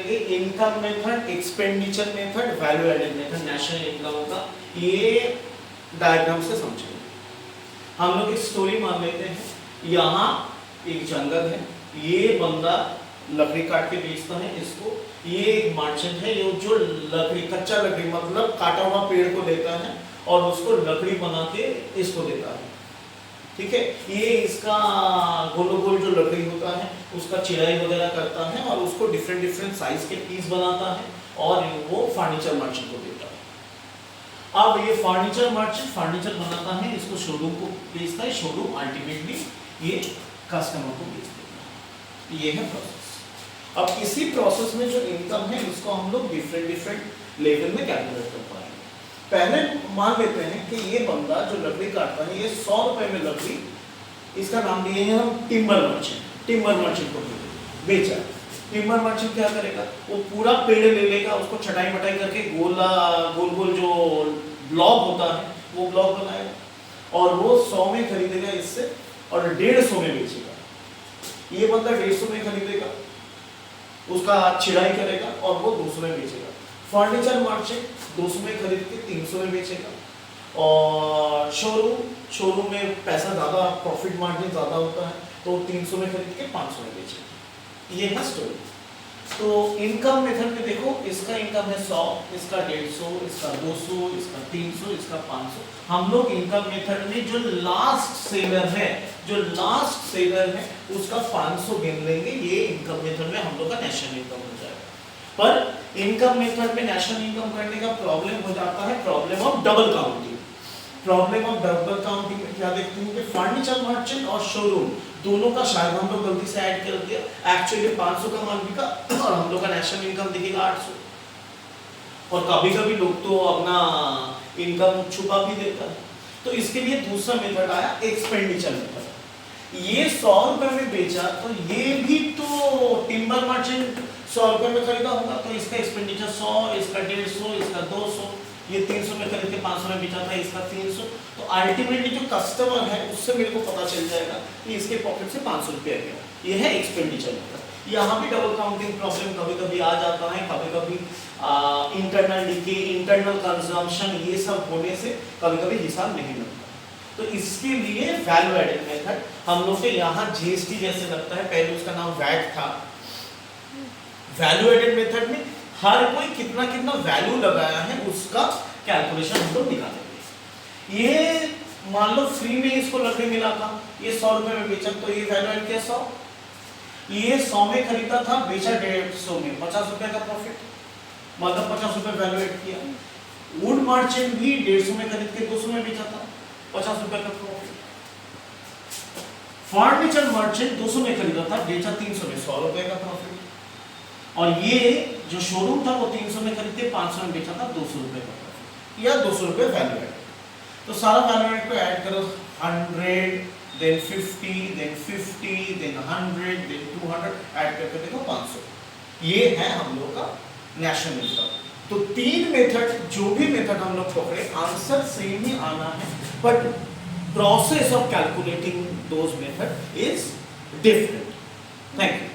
करेंगे income method, expenditure method, value added method, national income का। ये डायग्राम से समझेंगे। हम लोग एक स्टोरी मान लेते हैं, यहाँ एक जंगल है, ये बंदा लकड़ी काट के बेचता है इसको, ये एक मर्चेंट है ये जो लकड़ी, कच्चा लकड़ी मतलब काटा हुआ पेड़ को लेता है और उसको लकड़ी बना के इसको देता है, ठीक है। ये इसका गोल गोल जो लकड़ी होता है उसका चिराई वगैरह करता है और उसको डिफरेंट डिफरेंट साइज के पीस बनाता है और वो फर्नीचर मर्चेंट को देता है। अब ये फर्नीचर मर्चेंट फर्नीचर बनाता है, इसको शोरूम को बेचता है, शोरूम अल्टीमेटली ये कस्टमर को बेच देता है। ये है प्रोसेस। अब इसी प्रोसेस में जो इनकम है इसको हम लोग डिफरेंट डिफरेंट लेवल में कैलकुलेट कर पाएंगे। पहले मान लेते हैं कि ये बंदा जो लकड़ी काटता है ये 100 रुपए में लकड़ी, इसका नाम दिए हैं हम टिम्बर मर्चेंट। टिम्बर मर्चेंट को बेचा। टिम्बर मर्चेंट क्या करेगा, वो पूरा पेड़ ले लेगा, उसको छटाई मटाई करके गोल गोल जो ब्लॉक होता है वो ब्लॉक बनाएगा और वो 100 में खरीदेगा इससे और 150 में बेचेगा। ये बंदा 150 में खरीदेगा, उसका छिड़ाई करेगा और वो 200 में बेचेगा। फर्नीचर मर्चेंट 200 में खरीद के 300 में बेचेगा और शोरूम में पैसा ज़्यादा, प्रॉफिट मार्जिन ज़्यादा होता है तो 300 में खरीद के 500 में बेचेगा। ये है स्टोरी। तो इनकम मेथड में देखो, इसका इनकम है 100, इसका 150, इसका 200, इसका 300, इसका 500। हम लोग इनकम मेथड में जो लास्ट सेलर है उसका 500 गिन लेंगे। ये इनकम मेथड में हम लोग का नेशनल इनकम हो जाएगा। पर इनकम मेथड में नेशनल इनकम करने का प्रॉब्लम हो जाता है, problem of double counting. Problem of double counting में क्या देखते हैं कि फर्नीचर मर्चेंट और शोरूम दोनों का शायद हम लोग गलती से ऐड कर दिया, एक्चुअली 500 का माल बिका और हम लोग का नेशनल इनकम दिखेगा 800। और कभी कभी लोग तो अपना इनकम छुपा भी देता है। तो इसके लिए दूसरा मेथड आया एक्सपेंडिचर मेथड। ये 100 रुपए में बेचा तो ये भी तो टिम्बर मर्चेंट 100 रुपए में खरीदा होगा, तो इसका एक्सपेंडिचर 100, इसका 150, इसका 200, ये 300 में खरीद के 500 में बेचा था, इसका 300। तो अल्टीमेटली जो कस्टमर है उससे मेरे को पता चल जाएगा कि इसके पॉकेट से 500 रुपया गया। ये है एक्सपेंडिचर मेथड। यहाँ भी डबल काउंटिंग प्रॉब्लम कभी कभी आ जाता है, कभी कभी इंटरनल डिके, इंटरनल कंजम्पशन, ये सब होने से कभी कभी हिसाब नहीं लगता। तो इसके लिए वैल्यू एडेड मेथड हम लोग के यहाँ जीएसटी जैसे लगता है, पहले उसका नाम वैट था। वैल्यू एडेड मेथड में हर कोई कितना कितना वैल्यू लगाया है उसका कैलकुलेशन हम लोग निकालेंगे। ये मान लो फ्री में इसको लकड़ी मिला था, ये 100 रुपए में बेचा, तो ये वैल्यू एड किया 100। ये 100 में खरीदा था, बेचा 150 में, 50 रुपए का प्रॉफिट, मतलब 50 रुपए वैल्यू एड किया। वुड मर्चेंट भी 150 में खरीद के 200 में बेचा था, 50 रुपए का प्रॉफिट। फर्नीचर मर्चेंट 200 में खरीदा था, बेचा 300 में, 100 रुपए का प्रॉफिट। और ये जो शोरूम था वो 300 में खरीद के 500 में बेचा था, 200 रुपए का प्रॉफिट या 200 रुपए वैल्यू एड। तो सारा वैल्यू एड को ऐड करो, 100 then 50 then 50 then 100 then 200, add करके देखो 500। ये है हम लोग का नेशनल इनकम। तो 3 मेथड, जो भी मेथड हम लोग पकड़े आंसर सेम ही आना है, but process of calculating those method is different. Thank you.